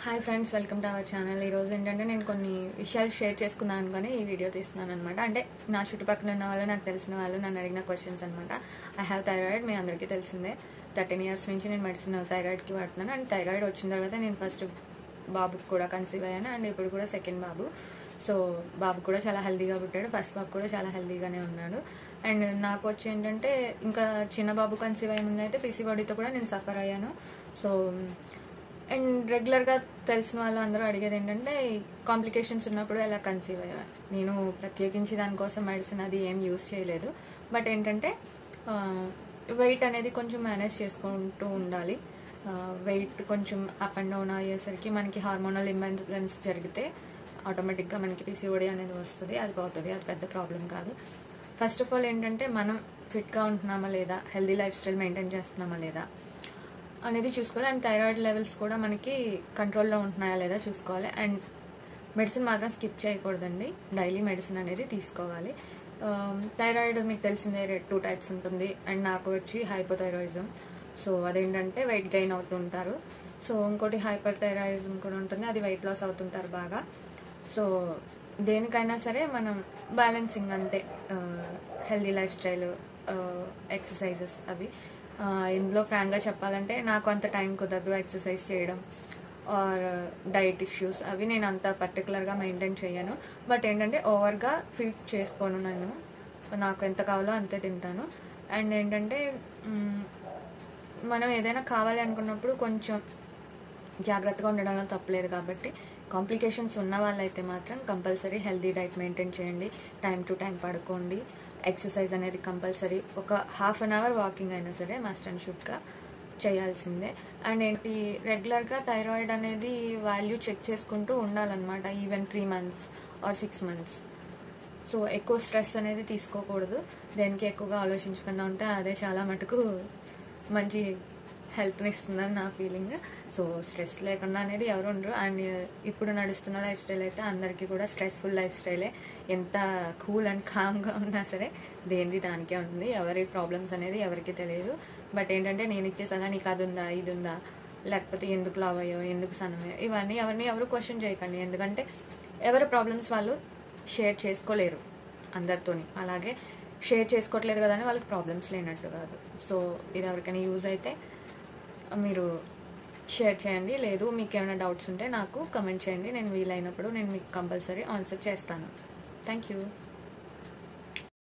Hi friends, welcome to our channel. ఈరోజు ఏంటంటే నేను కొన్ని విషయాలు షేర్ చేసుకుందాం అనుకుని ఈ వీడియో తీస్తున్నాను అనమాట. అంటే నా చుట్టుపక్కల ఉన్న వాళ్ళు, నాకు తెలిసిన వాళ్ళు నన్ను అడిగిన క్వశ్చన్స్ అనమాట. ఐ హ్యావ్ థైరాయిడ్, మీ అందరికీ తెలిసిందే. 13 years నుంచి నేను మెడిసిన్ థైరాయిడ్కి వాడుతున్నాను. అండ్ థైరాయిడ్ వచ్చిన తర్వాత నేను ఫస్ట్ బాబుకి కూడా కన్సీవ్ అయ్యాను. అండ్ ఇప్పుడు కూడా సెకండ్ బాబు. సో బాబు కూడా చాలా హెల్దీగా పుట్టాడు. ఫస్ట్ బాబు కూడా చాలా హెల్దీగానే ఉన్నాడు. అండ్ నాకు వచ్చి ఏంటంటే ఇంకా చిన్న బాబు కన్సీవ్ అయ్యే ముందు అయితే పీసీఓడీతో కూడా నేను సఫర్ అయ్యాను. సో అండ్ రెగ్యులర్గా తెలిసిన వాళ్ళు అందరూ అడిగేది ఏంటంటే కాంప్లికేషన్స్ ఉన్నప్పుడు ఎలా కన్సీవ్ అయ్యారు. నేను ప్రత్యేకించి దానికోసం మెడిసిన్ అది ఏం యూస్ చేయలేదు. బట్ ఏంటంటే వెయిట్ అనేది కొంచెం మేనేజ్ చేసుకుంటూ ఉండాలి. వెయిట్ కొంచెం అప్ అండ్ డౌన్ అయ్యేసరికి మనకి హార్మోనల్ ఇంబ్యాలెన్స్ జరిగితే ఆటోమేటిక్గా మనకి పీసీఓడీ అనేది వస్తుంది. అది పోతుంది, అది పెద్ద ప్రాబ్లం కాదు. ఫస్ట్ ఆఫ్ ఆల్ ఏంటంటే మనం ఫిట్గా ఉంటున్నామా లేదా, హెల్దీ లైఫ్ స్టైల్ మెయింటైన్ చేస్తున్నామా లేదా అనేది చూసుకోవాలి. అండ్ థైరాయిడ్ లెవెల్స్ కూడా మనకి కంట్రోల్లో ఉంటున్నాయా లేదా చూసుకోవాలి. అండ్ మెడిసిన్ మాత్రం స్కిప్ చేయకూడదండి, డైలీ మెడిసిన్ అనేది తీసుకోవాలి. థైరాయిడ్ మీకు తెలిసిందే 2 types ఉంటుంది. అండ్ నాకు వచ్చి హైపోథైరాయిజం. సో అదేంటంటే వెయిట్ గెయిన్ అవుతుంటారు. సో ఇంకోటి హైపర్ థైరాయిజం కూడా ఉంటుంది, అది వెయిట్ లాస్ అవుతుంటారు బాగా. సో దేనికైనా సరే మనం బ్యాలెన్సింగ్ అంతే, హెల్దీ లైఫ్ స్టైల్, ఎక్సర్సైజెస్ అవి. ఇందులో ఫ్రాంక్గా చెప్పాలంటే నాకు అంత టైం కుదరదు ఎక్సర్సైజ్ చేయడం ఆర్ డైట్ ఇష్యూస్, అవి నేను అంత పర్టికులర్గా మెయింటైన్ చేయను. బట్ ఏంటంటే ఓవర్గా ఫీడ్ చేసుకోను, నేను నాకు ఎంత కావాలో అంతే తింటాను. అండ్ ఏంటంటే మనం ఏదైనా కావాలి అనుకున్నప్పుడు కొంచెం జాగ్రత్తగా ఉండడంలో తప్పలేదు. కాబట్టి కాంప్లికేషన్స్ ఉన్న వాళ్ళైతే మాత్రం కంపల్సరీ హెల్దీ డైట్ మెయింటైన్ చేయండి, టైం టు టైం పడుకోండి, ఎక్సర్సైజ్ అనేది కంపల్సరీ, ఒక ½ an hour వాకింగ్ అయినా సరే మస్ట్ అండ్ షుడ్గా చేయాల్సిందే. అండ్ ఏంటి రెగ్యులర్గా థైరాయిడ్ అనేది వాల్యూ చెక్ చేసుకుంటూ ఉండాలన్నమాట, even 3 months or 6 months. So ఎక్కువ స్ట్రెస్ అనేది తీసుకోకూడదు, దేనికి ఎక్కువగా ఆలోచించకుండా ఉంటే అదే చాలా మటుకు మంచి హెల్త్ని ఇస్తుందని నా ఫీలింగ్. సో స్ట్రెస్ లేకుండా అనేది ఎవరు ఉండరు. అండ్ ఇప్పుడు నడుస్తున్న లైఫ్ స్టైల్ అయితే అందరికీ కూడా స్ట్రెస్ఫుల్ లైఫ్ స్టైలే. ఎంత కూల్ అండ్ కామ్గా ఉన్నా సరే దేనిది దానికే ఉంటుంది, ఎవరి ప్రాబ్లమ్స్ అనేది ఎవరికి తెలియదు. బట్ ఏంటంటే నేను ఇచ్చే సలహా నీకు అది ఉందా, ఇది ఉందా, లేకపోతే ఎందుకు లావ్ అయ్యో, ఎందుకు సన్నమయ్యో, ఇవన్నీ ఎవరు క్వశ్చన్ చేయకండి. ఎందుకంటే ఎవరి ప్రాబ్లమ్స్ వాళ్ళు షేర్ చేసుకోలేరు అందరితోని. అలాగే షేర్ చేసుకోవట్లేదు కదా అని వాళ్ళకి ప్రాబ్లమ్స్ లేనట్టు కాదు. సో ఇది ఎవరికైనా యూజ్ అయితే మీరు షేర్ చేయండి. లేదు మీకు ఏమైనా డౌట్స్ ఉంటే నాకు కమెంట్ చేయండి, నేను వీలైనప్పుడు నేను మీకు కంపల్సరీ ఆన్సర్ చేస్తాను. Thank you.